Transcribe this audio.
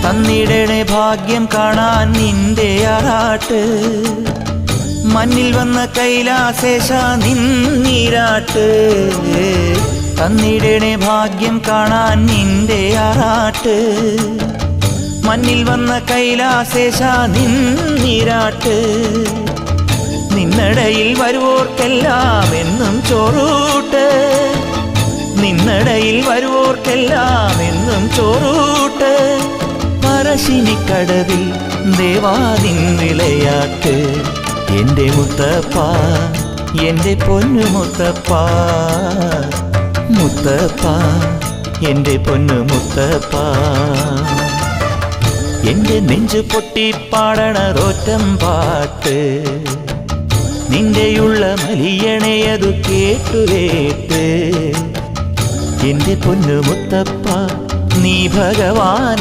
തന്നിടണേ ഭാഗ്യം കാണാൻ നിന്റെ ആറാട്ട് മണ്ണിൽ വന്ന കൈലാസേശ നിന്നീരാട്ട് തന്നിടണേ ഭാഗ്യം കാണാൻ നിന്റെ ആറാട്ട് മണ്ണിൽ വന്ന കൈലാസേശ നിന്നീരാട്ട് നിന്നടയിൽ വരുവോർക്കെല്ലാം എന്നും ചോറൂട്ട് നിന്നടയിൽ വരുവോർക്കെല്ലാം എന്നും ചോറൂട്ട് പറശ്ശിനിക്കടവിൽ ദേവാദിൻ വിളയാട്ട് എൻ്റെ മുത്തപ്പ എൻ്റെ പൊന്നു മുത്തപ്പ മുത്തപ്പ എൻ്റെ പൊന്നു മുത്തപ്പ എൻ്റെ നെഞ്ചു പൊട്ടി പാടണറോറ്റം പാട്ട് നിന്റെയുള്ള മലിയണയതു കേട്ടുകേട്ട് എൻ്റെ പൊന്നു മുത്തപ്പ നീ ഭഗവാൻ